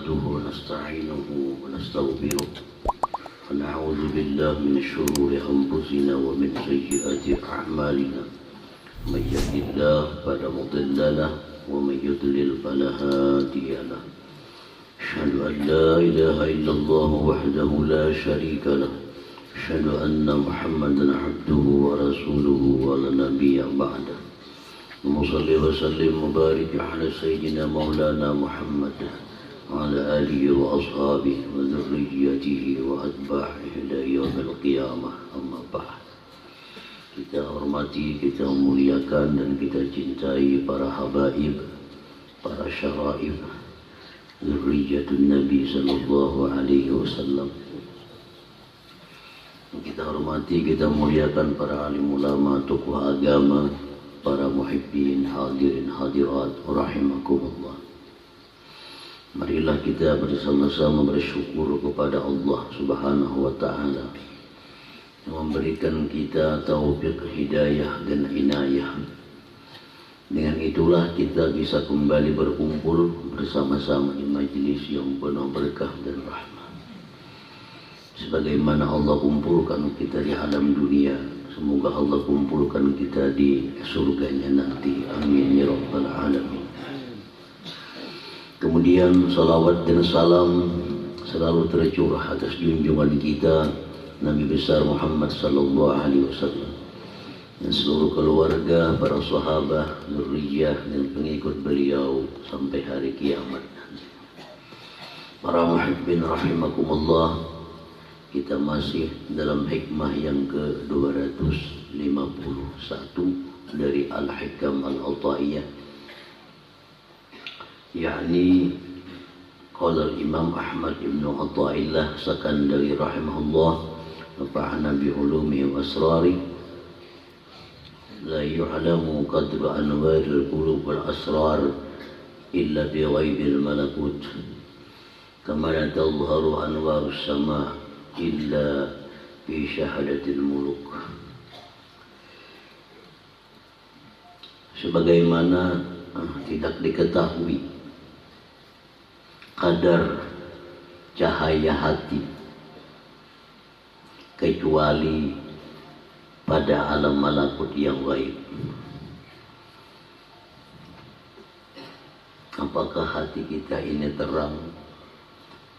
نحمده ونستعينه ونستغفره ونعوذ بالله من شرور أنفسنا ومن سيئات أعمالنا من يهد الله فلا مضل له ومن يضلل فلا هادي له أشهد أن لا إله إلا الله وحده لا شريك له أشهد أن محمدا عبده ورسوله ولا نبي بعده وصلي وسلم وبارك على سيدنا مولانا محمد وعلى آله وأصحابه وذريته وأتباعه إلى يوم القيامة. أما بعد, kita hormati, kita muliakan dan kita cintai para habaib, para syaraib, zurriyatun Nabi sallallahu alaihi wasallam. Kita hormati, kita muliakan para alim ulama, tokoh agama, para muhibbin, hadirin hadirat rahimakumullah. Marilah kita bersama-sama bersyukur kepada Allah Subhanahu wa taala yang memberikan kita taufik, hidayah dan inayah. Dengan itulah kita bisa kembali berkumpul bersama-sama di majlis yang penuh berkah dan rahmat. Sebagaimana Allah kumpulkan kita di alam dunia, semoga Allah kumpulkan kita di surganya nanti. Amin ya rabbal alamin. Kemudian salawat dan salam selalu tercurah atas junjungan kita Nabi besar Muhammad sallallahu alaihi wasallam dan seluruh keluarga, para sahabat, zuriyah dan pengikut beliau sampai hari kiamat nanti. Para muhibbin rahimakumullah, kita masih dalam hikmah yang ke-251 dari Al-Hikam Al-Ataiyah, yakni qala Imam Ahmad ibn Athaillah Sakandari rahimahullah, nafa'ana bi ulumi wa asrari, la yu'lamu qadru anwaril qulub wal asrar illa bi ghaibil malakut, kama la tadhharu anwarus sama' illa fi syahadatil muluk. Sebagaimana tidak diketahui kadar cahaya hati kecuali pada alam malakut yang gaib. Apakah hati kita ini terang?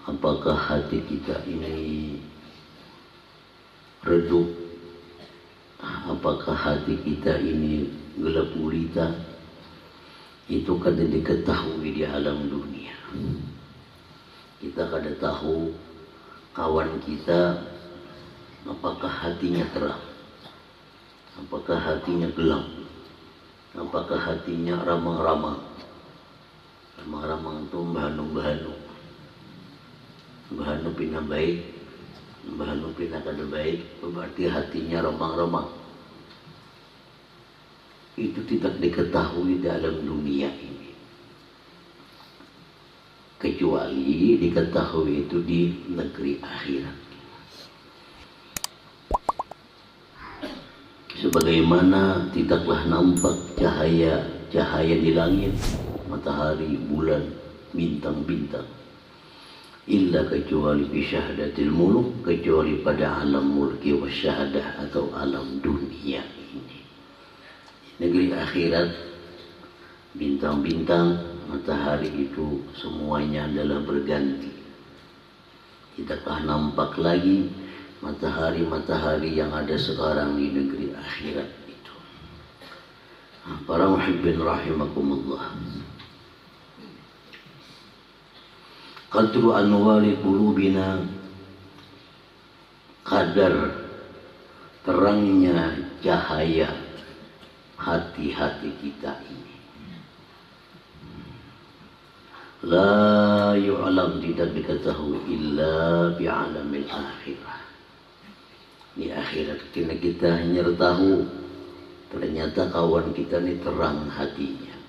Apakah hati kita ini redup? Apakah hati kita ini gelap gulita? Itu kada diketahui di alam dunia. Kita kada tahu kawan kita apakah hatinya terang, apakah hatinya gelap, apakah hatinya ramang-ramang. Ramang-ramang itu bahanu-bahanu. Bahanu pina baik, bahanu pina kada baik, berarti hatinya ramang-ramang. Itu tidak diketahui dalam dunia ini, kecuali diketahui itu di negeri akhirat. Sebagaimana tidaklah nampak cahaya di langit, matahari, bulan, bintang-bintang, illa kecuali bi syahadatil muluk, kecuali pada alam mulki wa syahadah atau alam dunia ini. Negeri akhirat, bintang-bintang, matahari itu semuanya adalah berganti. Tidaklah nampak lagi matahari-matahari yang ada sekarang di negeri akhirat itu. Para muhibbin rahimakumullah, qadru anwari qulubina, kadar terangnya cahaya hati-hati kita ini, la yu'lam, tidak diketahui illa bi'alamil akhirah. Di akhirat kita hanya tahu ternyata kawan kita ini terang hatinya,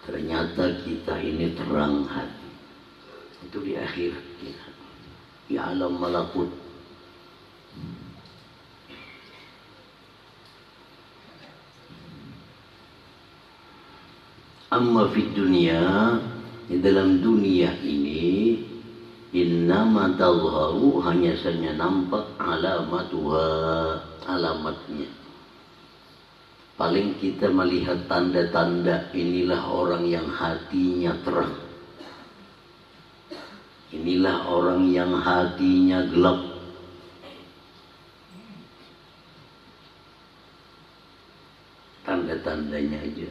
ternyata kita ini terang hati. Itu di akhirat kita, di alam malakut. Amma fid dunia, Di dalam dunia ini innama tadharu hanya saja nampak alamatuha, alamatnya. Paling kita melihat tanda-tanda, inilah orang yang hatinya terang, inilah orang yang hatinya gelap. Tanda-tandanya aja.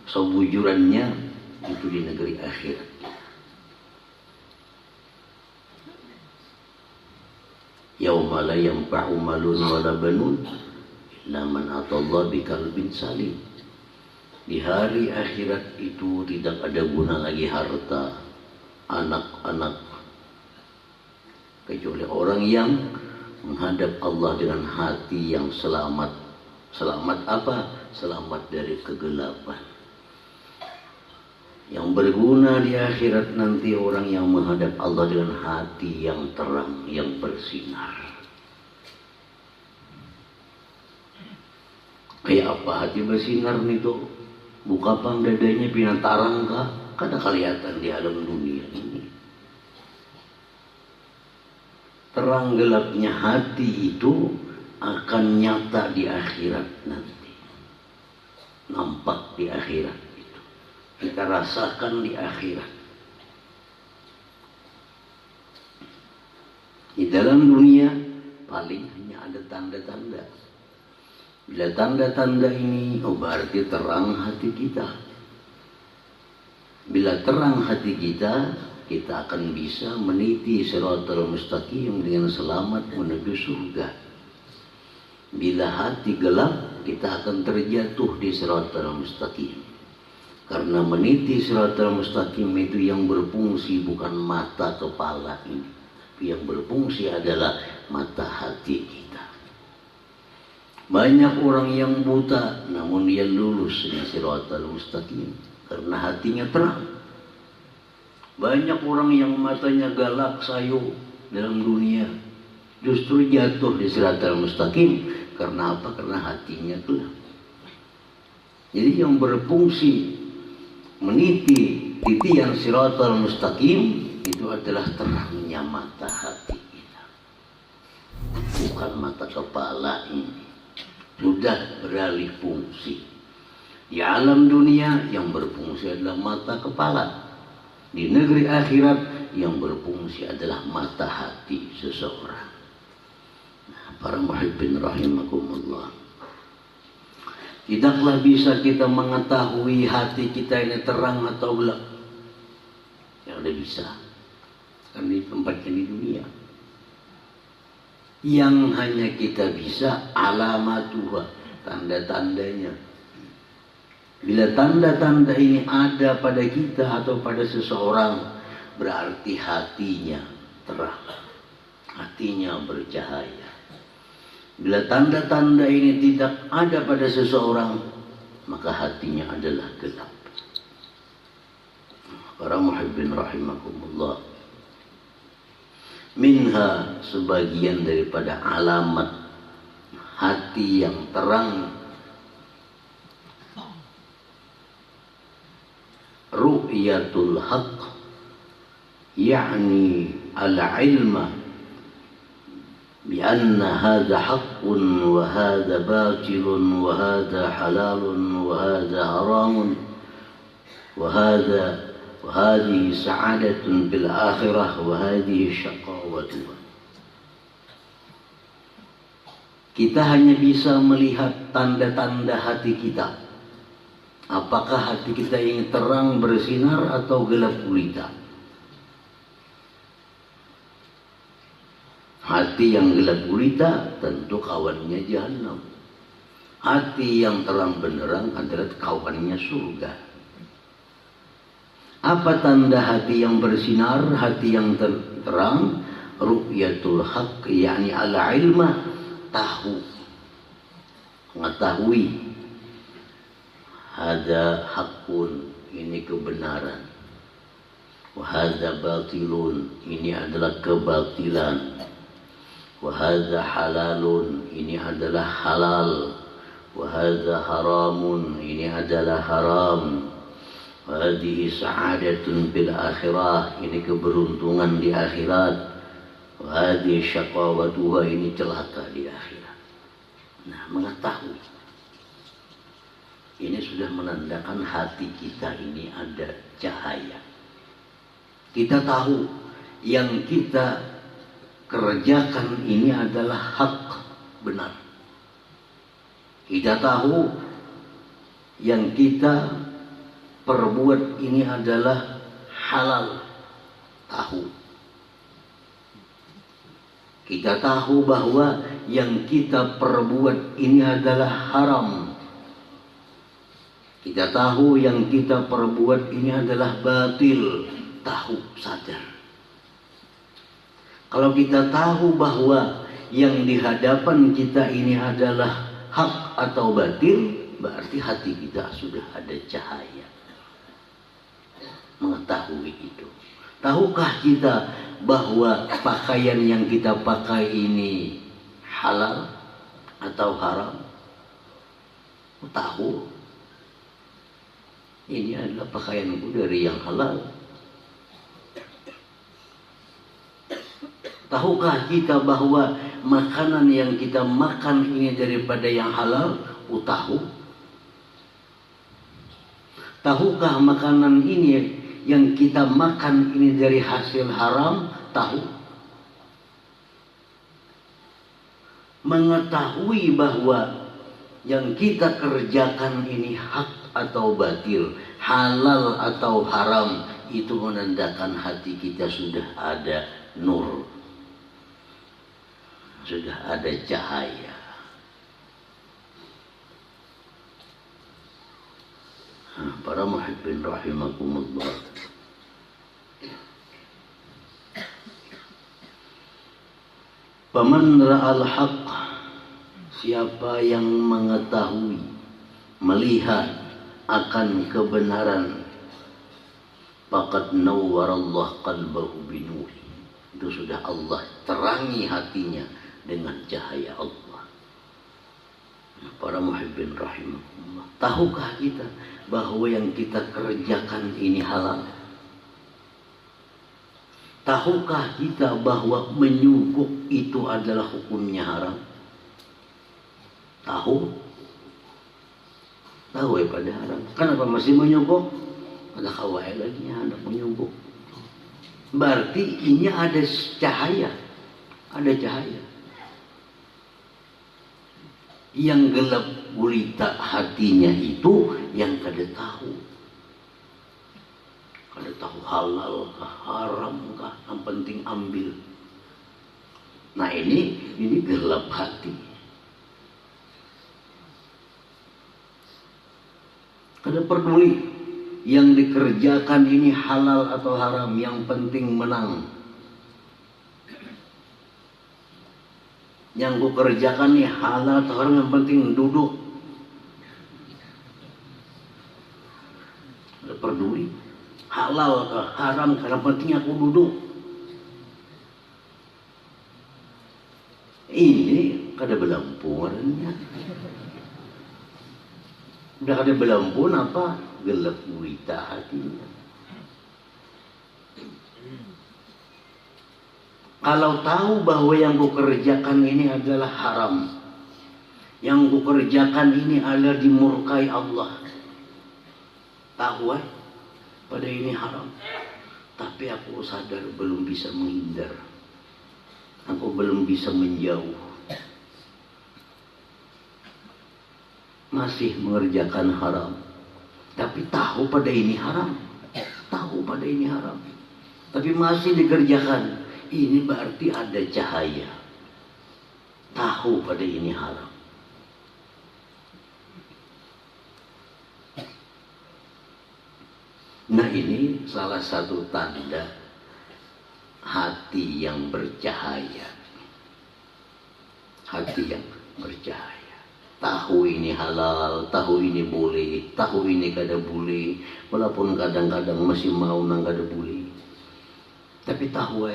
Sebujurannya itu di negeri akhirat. Yauma la yanfa'u malun wala banun illa man atallaha biqalbin salim. Di hari akhirat itu tidak ada guna lagi harta, anak-anak, kecuali orang yang menghadap Allah dengan hati yang selamat. Selamat apa? Selamat dari kegelapan. Yang berguna di akhirat nanti orang yang menghadap Allah dengan hati yang terang, yang bersinar. Kayak apa hati bersinar nih tuh? Buka pang dadanya pinantarang kah? Kada kelihatan di alam dunia ini. Terang gelapnya hati itu akan nyata di akhirat nanti. Nampak di akhirat itu. Kita rasakan di akhirat. Di dalam dunia paling hanya ada tanda-tanda. Bila tanda-tanda ini, oh berarti terang hati kita. Bila terang hati kita, kita akan bisa meniti siratal mustaqim dengan selamat menuju surga. Bila hati gelap, kita akan terjatuh di siratal mustaqim. Karena meniti siratal mustaqim itu yang berfungsi bukan mata kepala ini. Yang berfungsi adalah mata hati kita. Banyak orang yang buta, namun dia lulus di siratal mustaqim karena hatinya terang. Banyak orang yang matanya galak sayu dalam dunia, justru jatuh di siratal mustaqim. Karena apa? Karena hatinya gelap. Jadi yang berfungsi meniti titian siratal mustaqim itu adalah terangnya mata hati kita, bukan mata kepala ini. Sudah beralih fungsi. Di alam dunia yang berfungsi adalah mata kepala. Di negeri akhirat yang berfungsi adalah mata hati seseorang. Para muhibbin rahimakumullah, tidaklah bisa kita mengetahui hati kita ini terang atau gelap. Yang tidak bisa, karena di tempatnya di dunia. Yang hanya kita bisa alamatuha, tanda-tandanya. Bila tanda-tanda ini ada pada kita atau pada seseorang, berarti hatinya terang, hatinya bercahaya. Bila tanda-tanda ini tidak ada pada seseorang, maka hatinya adalah gelap. Para muhibbin rahimakumullah, minha, sebagian daripada alamat hati yang terang, ru'yatul haqq, yakni al-ilma بأن هذا حق وهذا باطل وهذا حلال وهذا حرام وهذه سعادة بالآخرة وهذه شقاوة. Kita hanya bisa melihat tanda-tanda hati kita. Apakah hati kita yang terang bersinar atau gelap gulita? Hati yang gelap gulita tentu kawannya jahanam. Hati yang terang benderang adalah kawannya surga. Apa tanda hati yang bersinar, hati yang terang? Ru'yatul haqq, yakni ala ilma, tahu, mengetahui. Hada haqqun, ini kebenaran. Wahada batilun, ini adalah kebatilan. Wahada halalun, ini adalah halal. Wahada haramun, ini adalah haram. Hadhihi sa'adatun fil akhirah, ini keberuntungan di akhirat. Wa hadhihi syaqawatuha, ini celaka di akhirat. Nah, mengetahui ini sudah menandakan hati kita ini ada cahaya. Kita tahu yang kita kerjakan ini adalah hak, benar. Kita tahu yang kita perbuat ini adalah halal, tahu. Kita tahu bahwa yang kita perbuat ini adalah haram. Kita tahu yang kita perbuat ini adalah batil, tahu, sadar. Kalau kita tahu bahwa yang di hadapan kita ini adalah hak atau batil, berarti hati kita sudah ada cahaya. Mengetahui itu. Tahukah kita bahwa pakaian yang kita pakai ini halal atau haram? Tahu. Ini adalah pakaianku dari yang halal. Tahukah kita bahwa makanan yang kita makan ini daripada yang halal? Tahu. Tahukah makanan ini yang kita makan ini dari hasil haram? Tahu. Mengetahui bahwa yang kita kerjakan ini hak atau batil, halal atau haram, itu menandakan hati kita sudah ada nur, sudah ada cahaya. Para muhibbin rahimakumullah, faman ra'al haqq, siapa yang mengetahui, melihat akan kebenaran, faqad nawwarallahu qalbahu binuri, itu sudah Allah terangi hatinya dengan cahaya Allah. Para muhibbin rahimahullah, tahukah kita bahwa yang kita kerjakan ini halal? Tahukah kita bahwa menyubuk itu adalah hukumnya haram? Tahu? Tahu ya pada haram. Kenapa masih menyubuk? Ada kawai lagi hendak menyubuk. Berarti ini ada cahaya. Ada cahaya. Yang gelap gulita hatinya itu yang kada tahu. Kada tahu halal kah, haram kah, yang penting ambil. Nah ini gelap hati. Kada peduli yang dikerjakan ini halal atau haram, yang penting menang. Yang ku kerjakan ini halal atau haram, yang penting duduk. Kada peduli halal atau haram, karena penting aku duduk. Ini kada belampu warnanya. Udah kada belampu, apa? Gelap gulita hatinya. Kalau tahu bahwa yang ku kerjakan ini adalah haram, yang ku kerjakan ini adalah dimurkai Allah, tahu pada ini haram, tapi aku sadar belum bisa menghindar, aku belum bisa menjauh, masih mengerjakan haram, tapi tahu pada ini haram, tahu pada ini haram, tapi masih dikerjakan. Ini berarti ada cahaya, tahu pada ini haram. Nah ini salah satu tanda hati yang bercahaya. Hati yang bercahaya. Tahu ini halal, tahu ini boleh, tahu ini kada boleh. Walaupun kadang-kadang masih mau nang kada boleh. Tapi tahu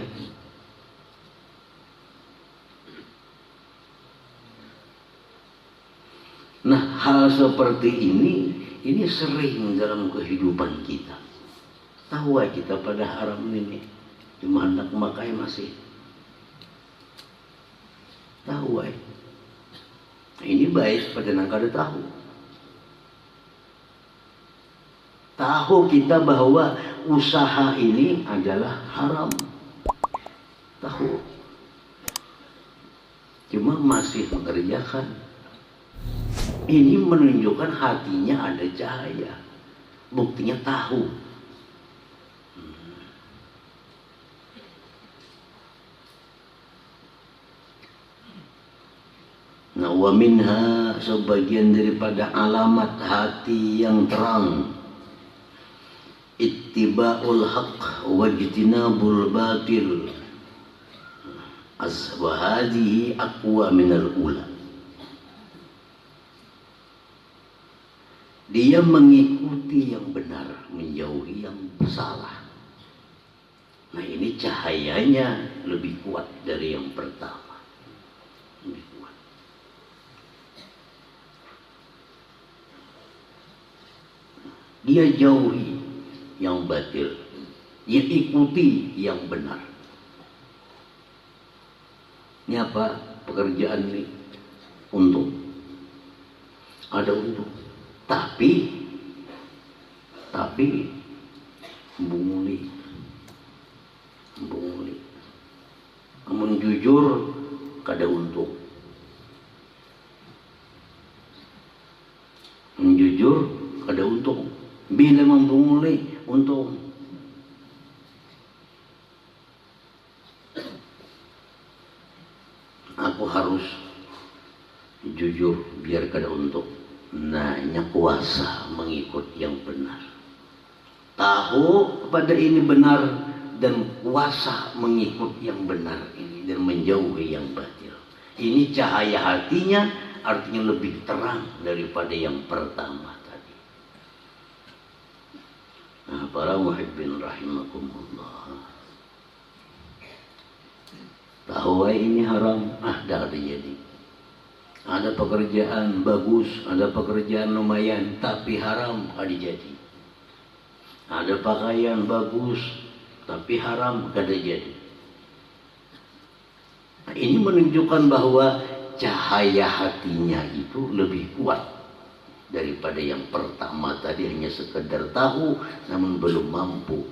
Nah hal seperti ini Ini sering dalam kehidupan kita. Tahu kita pada haram ini, cuma hendak memakai masih. Tahu ini baik pada nang kada tahu. Tahu kita bahwa usaha ini adalah haram. Tahu. Cuma masih mengerjakan. Ini menunjukkan hatinya ada cahaya. Buktinya tahu. Nah, wa minha, sebagian daripada alamat hati yang terang, ittiba'ul haqq wajtinabul batil. Wa hadhihi aqwa minal ula. Dia mengikuti yang benar, menjauhi yang salah. Nah, ini cahayanya lebih kuat dari yang pertama. Lebih kuat. Dia jauhi yang batil. Dia ikuti yang benar. Ini apa pekerjaan ini? Untung. Ada untung. Tapi bunguli. Namun jujur kada untung. Jujur kada untung. Bila membunguli untung. Aku harus jujur biar kada untung. Nah, ini kuasa mengikut yang benar. Tahu pada ini benar dan kuasa mengikut yang benar ini dan menjauhi yang batil. Ini cahaya hatinya artinya lebih terang daripada yang pertama tadi. Nah, para muhibbin rahimakumullah. Tahu ini haram, dah ada jadi. Ada pekerjaan bagus, ada pekerjaan lumayan, tapi haram kada jadi. Ada pakaian bagus, tapi haram kada jadi. Nah, ini menunjukkan bahwa cahaya hatinya itu lebih kuat daripada yang pertama tadi, hanya sekedar tahu namun belum mampu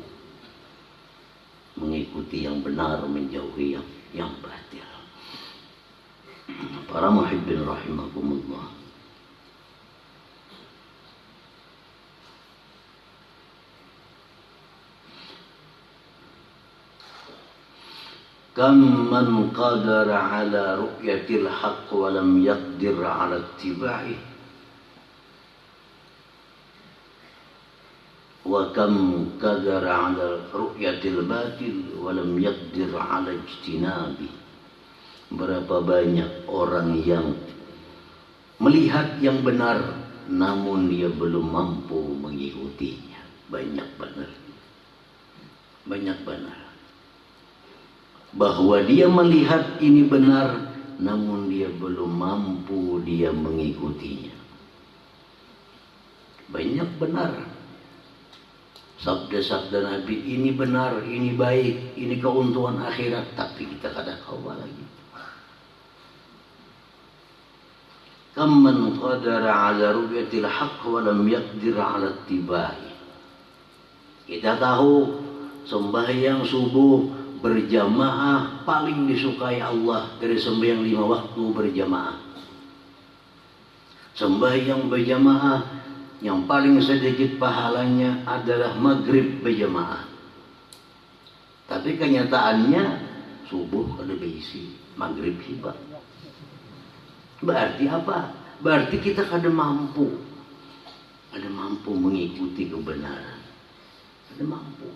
mengikuti yang benar, menjauhi yang batil. Para muhibbin rahimakumullah. Kam man qadara ala ru'yatil haqq wa lam yaqdir ala ittiba'i wa kam qadara ala ru'yatil batil wa lam yaqdir ala ijtinabi. Berapa banyak orang yang melihat yang benar namun dia belum mampu mengikutinya. Banyak benar. Bahwa dia melihat ini benar namun dia belum mampu dia mengikutinya. Banyak benar. Sabda-sabda Nabi ini benar, ini baik, ini keuntungan akhirat, tapi kita kada tahu lagi. Kam man qadara ala ru'yatil haqq wa lam yaqdir ala ittiba'i. Kita tahu sembahyang subuh berjamaah paling disukai Allah dari sembahyang 5 waktu berjamaah. Sembahyang berjamaah yang paling sedikit pahalanya adalah maghrib berjamaah. Tapi kenyataannya subuh kada berisi, maghrib hibah. Berarti apa? Berarti kita kada mampu mengikuti kebenaran. Kada mampu.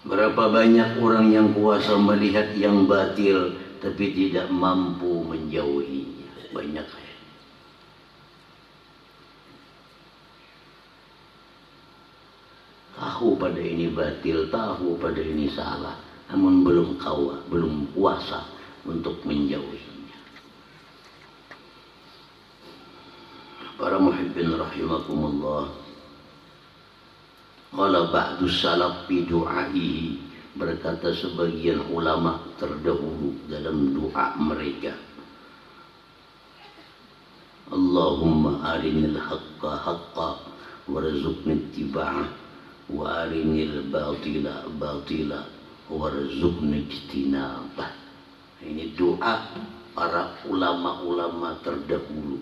Berapa banyak orang yang kuasa melihat yang batil tapi tidak mampu menjauhinya. Banyak. Tahu pada ini batil, tahu pada ini salah, namun belum kuasa untuk menjauhinya. Para muhibbin rahimakumullah, qala ba'du salaf fi du'aihi, berkata sebagian ulama terdahulu dalam doa mereka, Allahumma arinil haqqa haqqa warzuqni ittiba'ah wa arinil batila batila warzuqni ijtinabah. Ini doa para ulama-ulama terdahulu,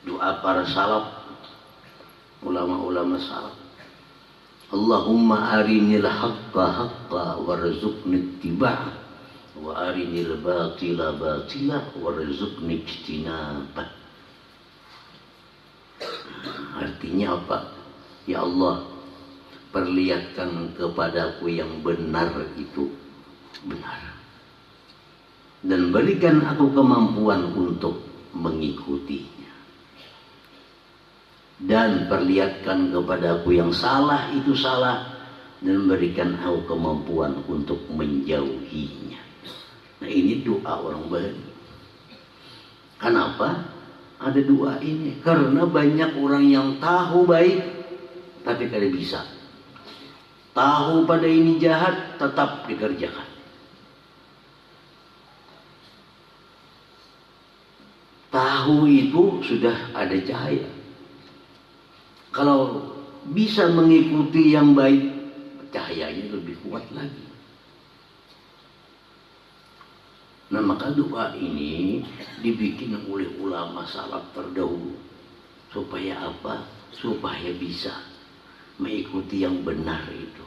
doa para salaf, ulama-ulama salaf. Allahumma arinil haqqa haqqa warzuqni ittiba'ah wa arinil batila batila warzuqni ijtinabah. Artinya apa? Ya Allah, perlihatkan kepadaku yang benar itu benar, dan berikan aku kemampuan untuk mengikutinya, dan perlihatkan kepadaku yang salah itu salah, dan berikan aku kemampuan untuk menjauhinya. Nah, ini doa orang Bali. Kenapa ada doa ini? Karena banyak orang yang tahu baik tapi tidak bisa. Tahu pada ini jahat tetap dikerjakan. Tahu itu sudah ada cahaya. Kalau bisa mengikuti yang baik, cahayanya lebih kuat lagi. Nah, maka doa ini dibikin oleh ulama salaf terdahulu. Supaya apa? Supaya bisa mengikuti yang benar itu.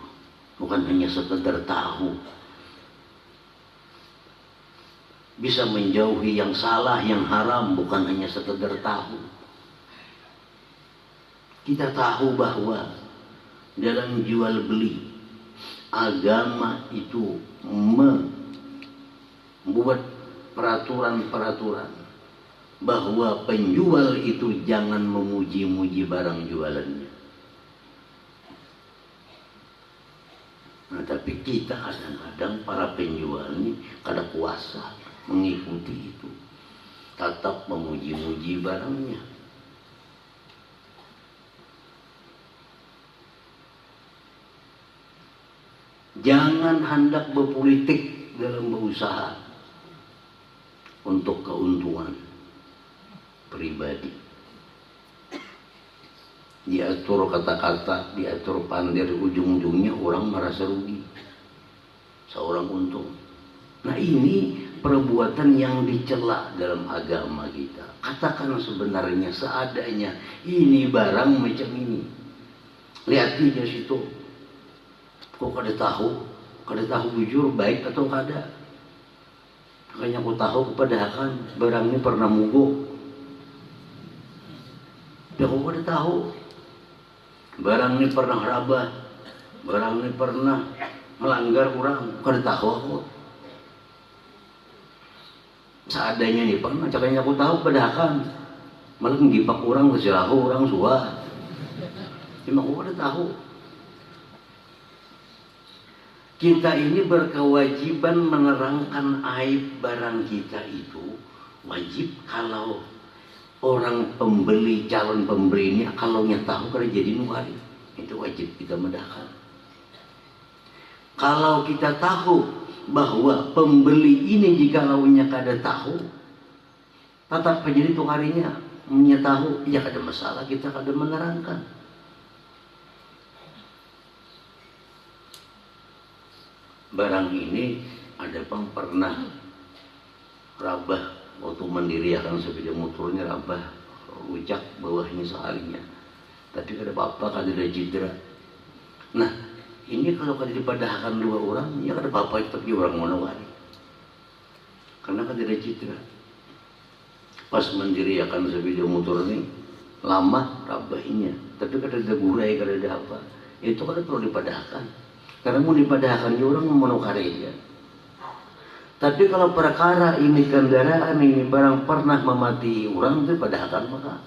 Bukan hanya sekedar tahu. Bisa menjauhi yang salah, yang haram, bukan hanya sekedar tahu. Kita tahu bahwa dalam jual beli, agama itu membuat peraturan-peraturan bahwa penjual itu jangan memuji-muji barang jualannya. Nah, tapi kita kadang-kadang para penjual ini kada kuasa mengikuti itu, tetap memuji-muji barangnya. Jangan hendak berpolitik dalam berusaha untuk keuntungan pribadi. Diatur kata-kata, diatur pandir, ujung-ujungnya orang merasa rugi, seorang untung. Nah, ini perbuatan yang dicela dalam agama kita. Katakan sebenarnya seadanya, ini barang macam ini. Lihat di situ, kok kada tahu jujur baik atau kada. Makanya aku tahu kepadahkan barang ini pernah mogok. Dia kok kada tahu. Barang ini pernah rabah, barang ini pernah melanggar orang, kada tahu aku. Seadanya nih pernah, cakanya aku tahu padahal malah ngipak orang ke silahu orang suah. Cuma aku kada tahu. Kita ini berkewajiban menerangkan aib barang kita itu wajib. Kalau orang pembeli, calon pembeli ini kalau tahu kada jadi nuari, itu wajib kita mendahkan. Kalau kita tahu bahwa pembeli ini jika launya kada tahu, tetap jadi tukarinya punya tahu, ya kada masalah, kita kada menerangkan. Barang ini ada bang pernah rabah waktu mendirikan sepeda motornya, rabah rucak bawahnya seharinya, tapi kada apa-apa, kada ada cedera. Nah, ini kalau kada dipadahkan dua orang, ya kada apa-apa, tapi orang monowari karena kada ada cedera. Pas mendirikan sepeda motor ini lama rabahnya, tapi kada ada gurai, kada ada apa, itu kada perlu dipadahkan. Karena mau dipadahkan orang memonokarya. Tapi kalau perkara ini kendaraan ini barang pernah memati orang, itu dipadahkan maka.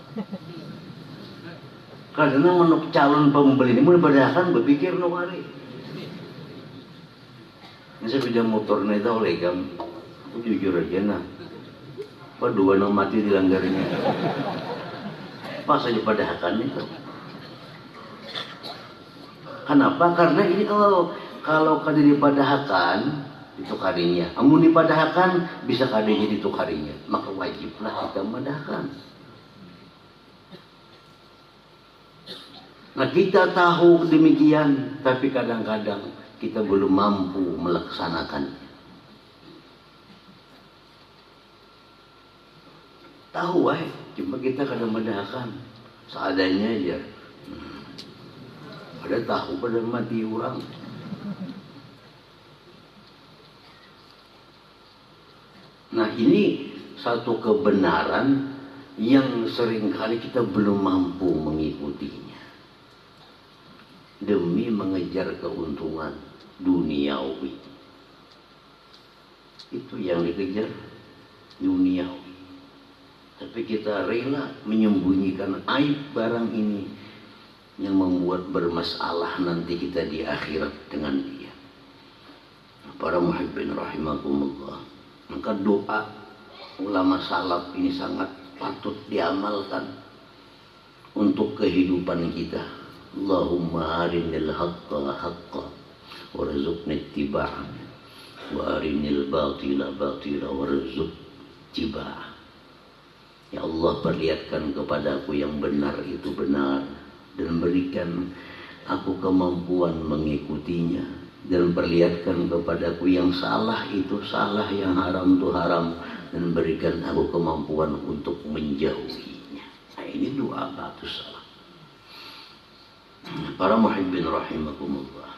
Karena menurut calon pembeli ini mau dipadahkan berpikir nukari. sepeda motor na ito legam. Aku jujur aja nah. Apa dua no mati dilanggarnya. Pas aja padahakan itu. Kenapa? Karena ini kalau kada dipadahakan itu kadinya. Amun dipadahakan bisa kadinya ditukarinya. Maka wajiblah kita madahkan. Nah kita tahu demikian, tapi kadang-kadang kita belum mampu melaksanakannya. Tahu cuma kita kadang madahkan seadanya aja. Pada tahu pada mati orang. Nah ini satu kebenaran yang seringkali kita belum mampu mengikutinya. Demi mengejar keuntungan duniawi. Itu yang dikejar, duniawi. Tapi kita rela menyembunyikan aib barang ini yang membuat bermasalah nanti kita di akhirat dengan dia. Para muhibbin rahimakumullah. Maka doa ulama salaf ini sangat patut diamalkan untuk kehidupan kita. Allahumma arinil haqqa haqqa warzuqna ittiba'ah wa arinil batila batila warzuq ittiba'ah. Ya Allah, perlihatkan kepadaku yang benar itu benar dan berikan aku kemampuan mengikutinya, dan perlihatkan kepadaku yang salah itu salah, yang haram itu haram, dan berikan aku kemampuan untuk menjauhinya. Nah ini doa bagus salah. Para muhibbin rahimakumullah.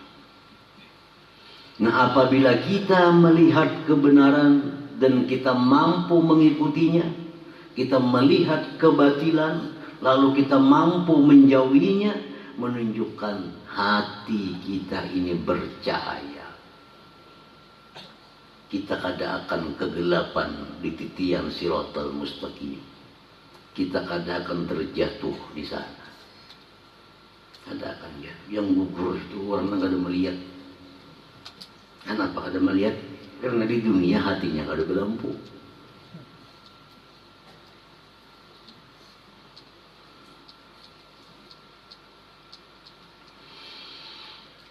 Nah apabila kita melihat kebenaran dan kita mampu mengikutinya, kita melihat kebatilan lalu kita mampu menjauhinya, menunjukkan hati kita ini bercahaya. Kita kada akan kegelapan di titian siratal mustaqim. Kita kada akan terjatuh di sana. Kada akan ya. Yang gugur itu orang kada melihat. Kenapa kada melihat? Karena di dunia hatinya kada berlampu.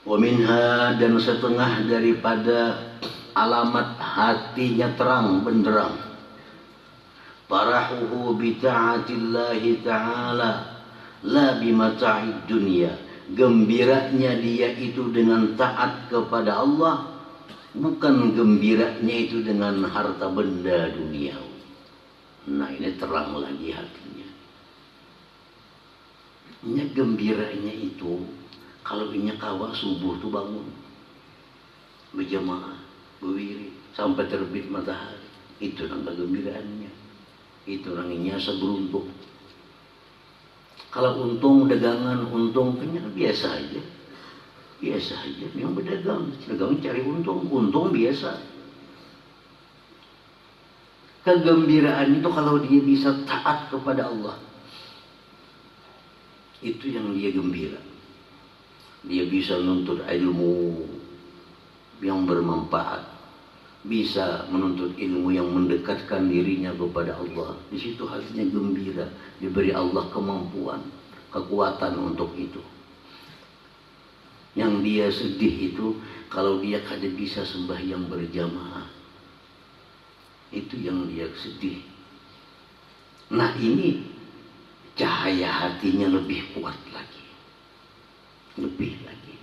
Waminha, dan setengah daripada alamat hatinya terang benderang, farahuhu bi ta'atillahi ta'ala la bimata'id dunya, gembiranya dia itu dengan taat kepada Allah, bukan gembiranya itu dengan harta benda dunia. Nah ini terang lagi hatinya. Ini gembiranya itu kalau inya kawa subuh tuh bangun berjamaah berwirid sampai terbit matahari, itu nang kegembiraannya, itu nang inya seberuntung. Kalau untung dagangan, untung kenyang biasa aja, biasa aja. Yang berdagang cari untung biasa. Kegembiraan itu kalau dia bisa taat kepada Allah, itu yang dia gembira. Dia bisa menuntut ilmu yang bermanfaat, bisa menuntut ilmu yang mendekatkan dirinya kepada Allah. Di situ hatinya gembira, diberi Allah kemampuan, kekuatan untuk itu. Yang dia sedih itu kalau dia kada bisa sembahyang berjamaah, itu yang dia sedih. Nah ini cahaya hatinya lebih kuat lagi. Lebih lagi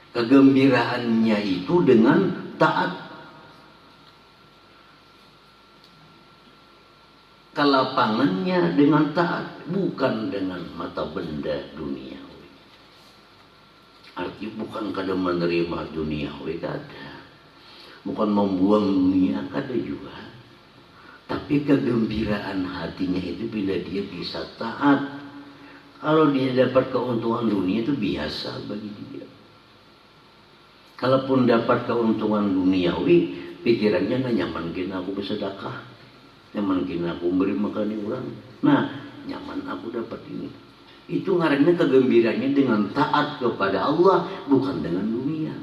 kegembiraannya itu dengan taat, kelapangannya dengan taat, bukan dengan mata benda duniawi. Artinya bukan kada menerima duniawi, kada, bukan membuang dunia, kada juga, tapi kegembiraan hatinya itu bila dia bisa taat. Kalau dia dapat keuntungan dunia itu biasa bagi dia. Kalaupun dapat keuntungan duniawi, pikirannya nggak nyaman kena aku bersedekah, nyaman kena aku beri makan orang. Nah, nyaman aku dapat ini. Itu ngarannya kegembiranya dengan taat kepada Allah, bukan dengan dunia.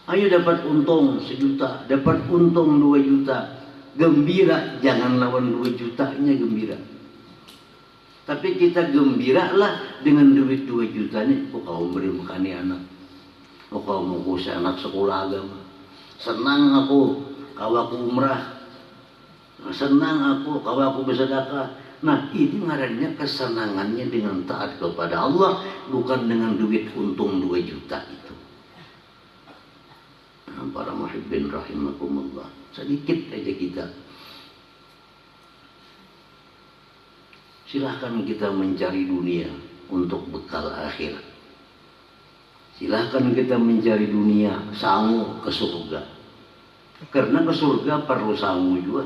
Ayo dapat untung 1 juta, dapat untung 2 juta. Gembira, jangan lawan 2 jutanya gembira. Tapi kita gembiralah dengan duit 2 juta nih. Oh, kau beri makan anak. Oh, kau mau kursi anak sekolah agama. Senang aku kalau aku umrah. Senang aku kalau aku bersedekah. Nah, ini ngarannya kesenangannya dengan taat kepada Allah, bukan dengan duit untung 2 juta itu. Nah, para muhibbin rahimakumullah, sedikit aja kita. Silahkan kita mencari dunia untuk bekal akhirat. Silahkan kita mencari dunia sangu ke surga. Karena ke surga perlu sangu juga.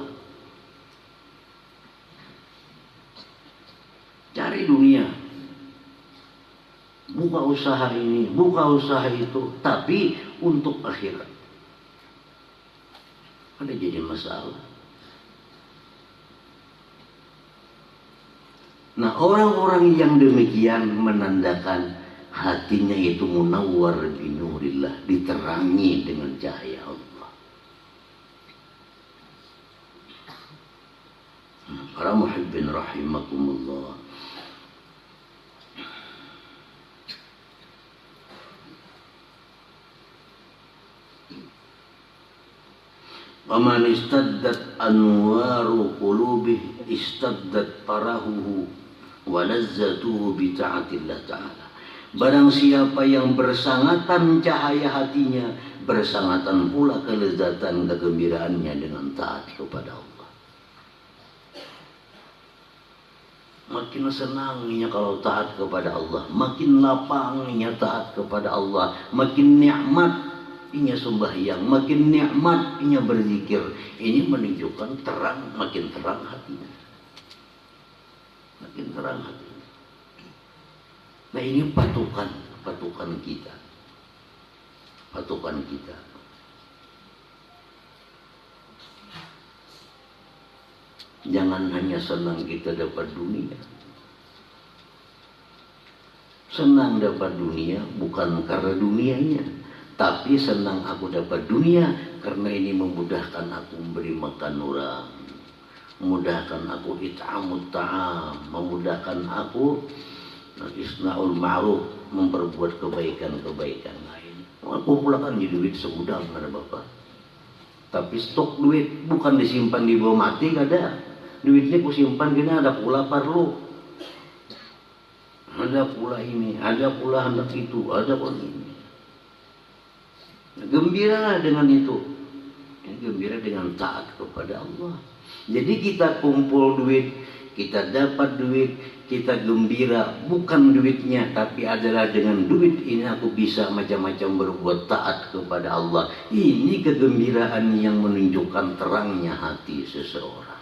Cari dunia, buka usaha ini, buka usaha itu, tapi untuk akhirat. Ada jadi masalah. Nah, orang-orang yang demikian menandakan hatinya itu munawwar binurillah, diterangi dengan cahaya Allah. Para muhibbin rahimakumullah, waman istaddat anwaru qulubih istaddat farahuhu wa lazzatuhu bi ta'atillah ta'ala. Barang siapa yang bersangatan cahaya hatinya, bersangatan pula kelezatan kegembiraannya dengan taat kepada Allah. Makin senangnya kalau taat kepada Allah, makin lapangnya taat kepada Allah, makin nikmat inya sembahyang, makin nikmat inya berzikir. Ini menunjukkan terang, makin terang hatinya, makin terang hatinya. Nah, ini patokan kita, patokan kita. Jangan hanya senang kita dapat dunia. Senang dapat dunia bukan karena dunianya, tapi senang aku dapat dunia karena ini memudahkan aku memberi makan orang, memudahkan aku it'amut ta'am, memudahkan aku isna'ul ma'ruf, memperbuat kebaikan-kebaikan lain. Aku pulakan di duit segudang ada bapak. Tapi stok duit bukan disimpan di bawah mati, ada. Duitnya ku simpan kena ada pula perlu. Ada pula ini, ada pula hendak itu, ada pula ini. Gembiralah dengan itu. Gembira dengan taat kepada Allah. Jadi kita kumpul duit, kita dapat duit, kita gembira bukan duitnya, tapi adalah dengan duit ini aku bisa macam-macam berbuat taat kepada Allah. Ini kegembiraan yang menunjukkan terangnya hati seseorang.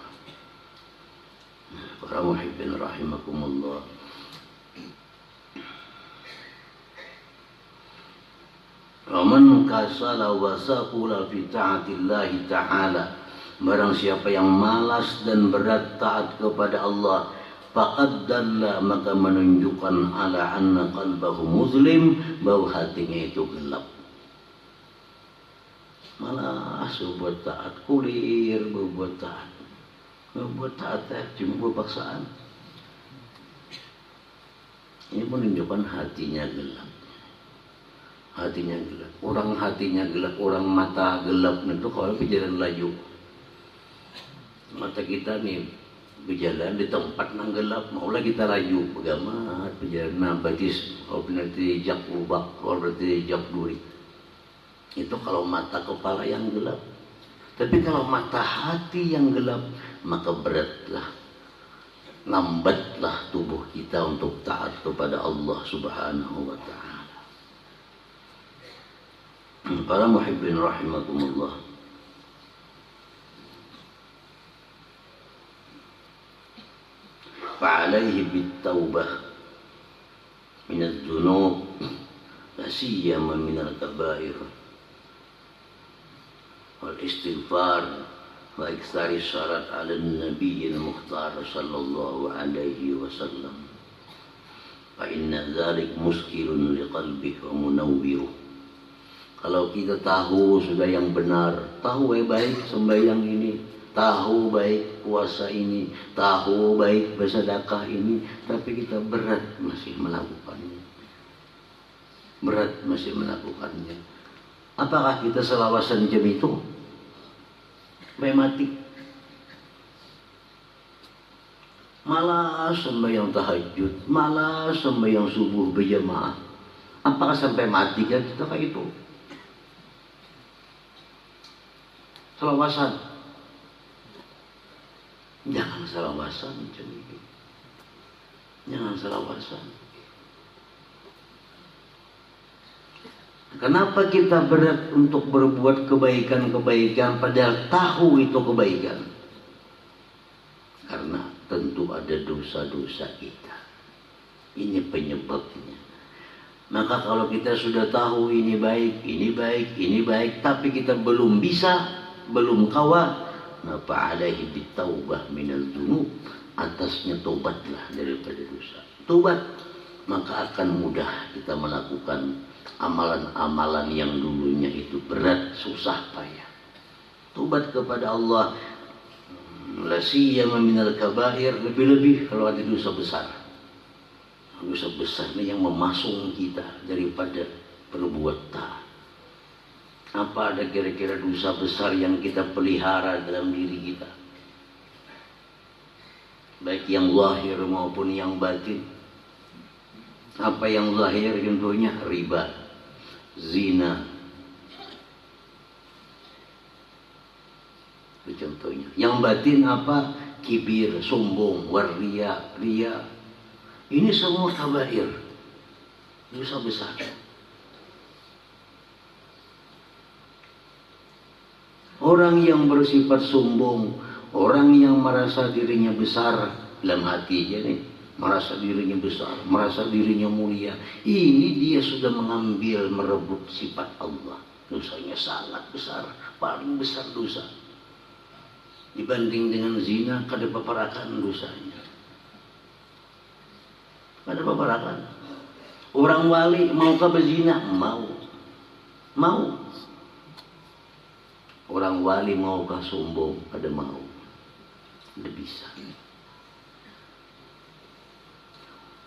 Para muhibbin rahimakumullah, man kasala wa saqula fi ta'atillahi ta'ala, barang siapa yang malas dan berat taat kepada Allah, faqad dalla, maka menunjukkan ala anna qalbahu muslim, bahwa hatinya itu gelap. Malas berbuat taat, kulir berbuat taat, berbuat taat cuma paksaan. Ini menunjukkan hatinya gelap. Hatinya gelap. Orang hatinya gelap, orang mata gelap itu kalau berjalan laju. Mata kita nih berjalan di tempat yang gelap, maulah kita laju bagaimana berjalan batis kalau berarti jak ubak, kalau berarti jak duri. Itu kalau mata kepala yang gelap. Tapi kalau mata hati yang gelap, maka beratlah, lambatlah tubuh kita untuk taat kepada Allah Subhanahu wa ta'ala. Para muhibbin rahimakumullah, fa'alaihi bit-taubah min adz-dzunub, la siyama min al-kaba'ir, wal istighfar, wa iktsari syarat 'ala an-nabiyil mukhtar sallallahu alaihi wasallam. Fa inna dzalik muskilun liqalbihi wa munawwiruh. Kalau kita tahu sudah yang benar, tahu baik sembahyang ini, tahu baik puasa ini, tahu baik bersedekah ini, tapi kita berat masih melakukannya. Berat masih melakukannya. Apakah kita selawasan jam itu? Sampai mati. Malah sembahyang tahajud, malah sembahyang subuh berjamaah. Apakah sampai mati kan kita kayak itu? Selawasan. Jangan selawasan macam itu. Jangan selawasan. Kenapa kita berat untuk berbuat kebaikan-kebaikan padahal tahu itu kebaikan? Karena tentu ada dosa-dosa kita. Ini penyebabnya. Maka kalau kita sudah tahu ini baik, ini baik, ini baik, tapi kita belum bisa, belum kawa, napa alaihi bitaubah minal dzunub, atasnya tobatlah daripada dosa. Tobat, maka akan mudah kita melakukan amalan-amalan yang dulunya itu berat, susah, payah. Tobat kepada Allah, la siyama minal kabair, lebih-lebih kalau ada dosa besar. Dosa besar ini yang memasung kita daripada berbuat taat. Apa ada kira-kira dosa besar yang kita pelihara dalam diri kita? Baik yang zahir maupun yang batin. Apa yang zahir contohnya? Riba, zina. Itu contohnya. Yang batin apa? Kibir, sombong, waria, ria. Ini semua kabair. Dosa besar. Orang yang bersifat sombong, orang yang merasa dirinya besar dalam hatinya nih, merasa dirinya besar, merasa dirinya mulia, ini dia sudah mengambil, merebut sifat Allah. Dosanya sangat besar, paling besar dosa. Dibanding dengan zina, kada paparakan dosanya. Kada paparakan. Orang wali mau ke berzina? Mau. Mau. Orang wali maukah sombong? Ada mau. Tidak bisa.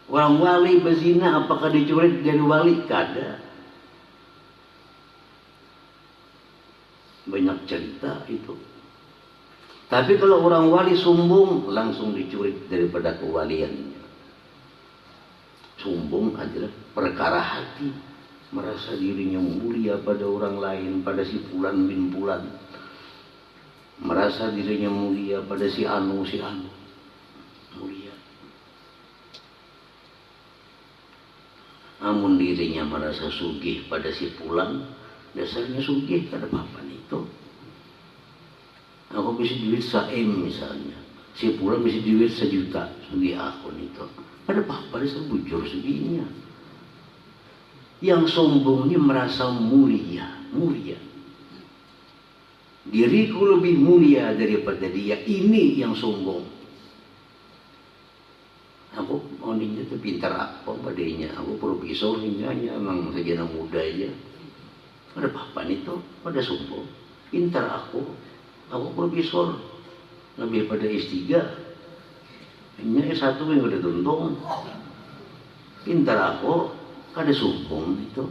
Orang wali berzina, apakah dicurik dari wali? Kada. Banyak cerita itu. Tapi kalau orang wali sombong, langsung dicurik daripada kewaliannya. Sombong adalah perkara hati. Merasa dirinya mulia pada orang lain, pada si Fulan bin Fulan. Merasa dirinya mulia pada si Anu. Mulia. Namun dirinya merasa sugih pada si Fulan, dasarnya sugih, kada apa-apa itu. Aku bisa duit 1 M misalnya. Si Fulan bisa duit 1 juta, sugih aku itu. Kada apa-apa, dasar bujur suginya. Yang sombong ini merasa mulia. Diriku lebih mulia daripada dia. Ini yang sombong. Aku mau ninja itu pintar apa padanya. Aku profesor ninjanya emang saja muda aja. Ada apa itu? Pada sombong. Pintar aku profesor. Lebih pada S3. Hanya S1 yang udah tuntung. Pintar aku. Kada sombong itu.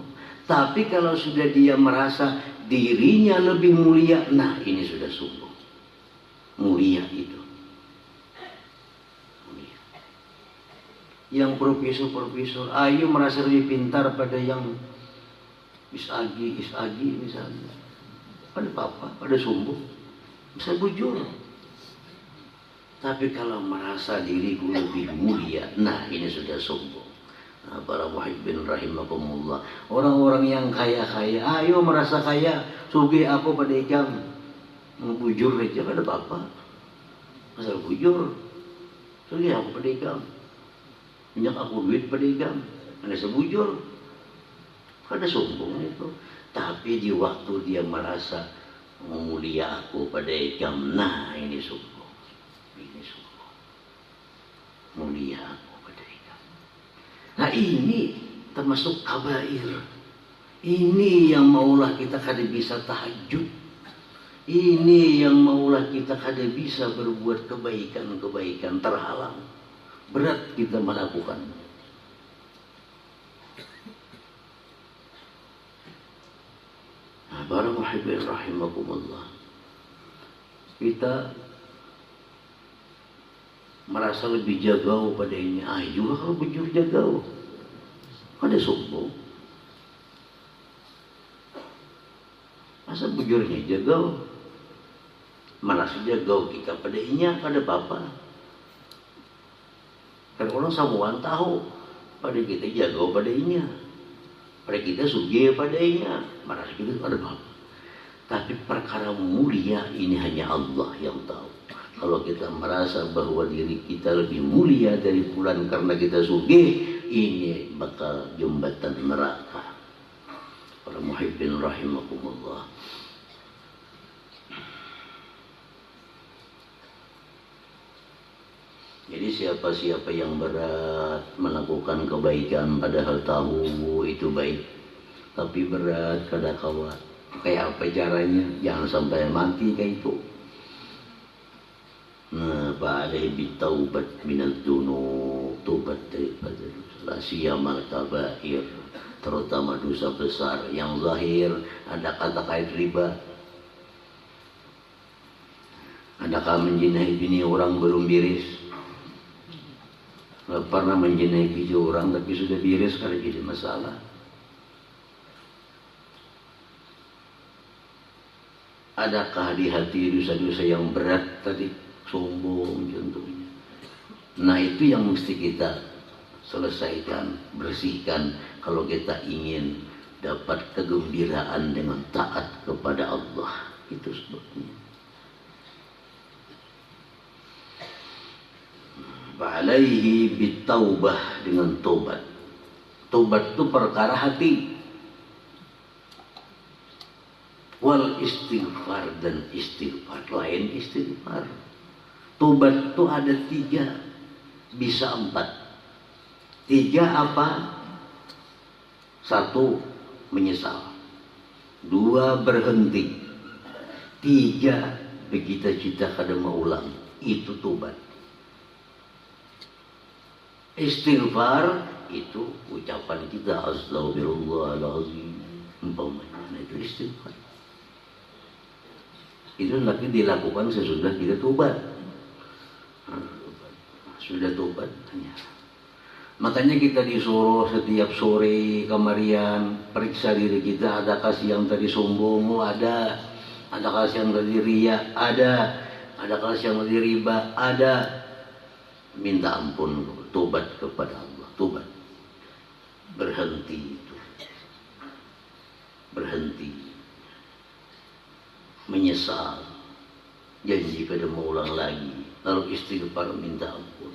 Tapi kalau sudah dia merasa dirinya lebih mulia, nah ini sudah sombong. Mulia itu. Mulia. Yang profesor, ayo merasa lebih pintar pada yang isagi misalnya. Pada apa? Pada sombong. Bisa bujur. Tapi kalau merasa diriku lebih mulia, nah ini sudah sombong. Para muhibbin rahimakumullah, orang-orang yang kaya-kaya, ayo merasa kaya, sugih aku pada ikam, bujur aja kada apa-apa, asal bujur, sugih aku pada ikam, minyak aku duit pada ikam, ada sebujur, kada sombong itu. Tapi di waktu dia merasa mulia aku pada ikam, nah ini sombong, mulia aku. Nah ini termasuk kabair. Ini yang maulah kita kada bisa tahajud. Ini yang maulah kita kada bisa berbuat kebaikan-kebaikan, terhalang. Berat kita melakukan. Nah, para muhibbin rahimakumullah. Kita merasa lebih jagau pada ini. Juga kalau bujur jagau. Ada sombong. Masa bujurnya jagau? Mana sejagau kita pada inya, pada bapa. Kan orang samuan tahu pada kita jagau pada inya. Pada kita sugih pada inya. Mana kita pada bapa. Tapi perkara mulia ini hanya Allah yang tahu. Kalau kita merasa bahwa diri kita lebih mulia dari fulan karena kita sugih, ini bakal jembatan neraka. Para muhibbin rahimakumullah. Jadi siapa-siapa yang berat melakukan kebaikan padahal tahu itu baik, tapi berat kada kawat, kayak apa caranya? Jangan sampai mati kayak itu. Nah, ba'alai bitaubat minal dunub, tobat daripada dosa, siyamal kabair, terutama dosa besar yang zahir. Ada kata kait riba, adakah menjinahi bini orang belum biris? Pernah menjinahi bini orang tapi sudah biris, karena jadi masalah. Adakah di hati dosa-dosa yang berat tadi, sombong contohnya? Nah, itu yang mesti kita selesaikan, bersihkan kalau kita ingin dapat kegembiraan dengan taat kepada Allah. Itu sebabnya. Fa'alaihi bitaubah, dengan tobat. Tobat itu perkara hati. Wal istighfar, dan istighfar lain istighfar. Tobat itu ada 3, bisa 4. 3 apa? 1 menyesal, 2 berhenti, 3 bercita-cita kada mau ulang. Itu tobat. Istighfar itu ucapan kita, astagfirullahaladzim, umpamanya. Nah, itu istighfar. Itu nanti dilakukan sesudah kita tobat. Sudah tobat, tanya. Makanya kita disuruh setiap sore kemarian periksa diri kita, ada kasih yang tadi sombong, ada kasih yang tadi riya, ada kasih yang tadi riba, ada. Minta ampun, tobat kepada Allah, tobat. Berhenti itu. Berhenti. Menyesal. Janji kada mau ulang lagi. Lalu istighfar, minta ampun.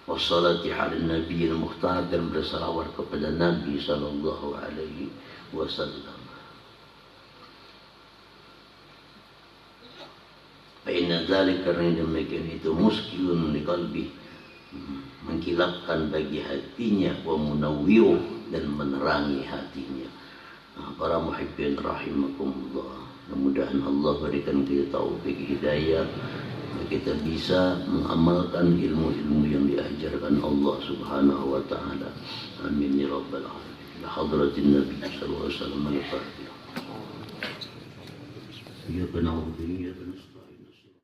Wassalati ala nabiyil mukhtar, dan bersalawat kepada Nabi sallallahu alaihi wasallam. Fa'inna dzalik, karena demikian itu muskilun li qalbi, mengkilapkan bagi hatinya, wa munawwiru, dan menerangi hatinya. Nah, para muhibbin rahimakumullah, mudah-mudahan Allah berikan kita taufik hidayah, kita bisa mengamalkan ilmu-ilmu yang diajarkan Allah Subhanahu wa taala. Amin ya rabbal alamin. Hadratin Nabi sallallahu alaihi wasallam al-Fatihah. Ya na'udzu wa iyyaka nasta'in.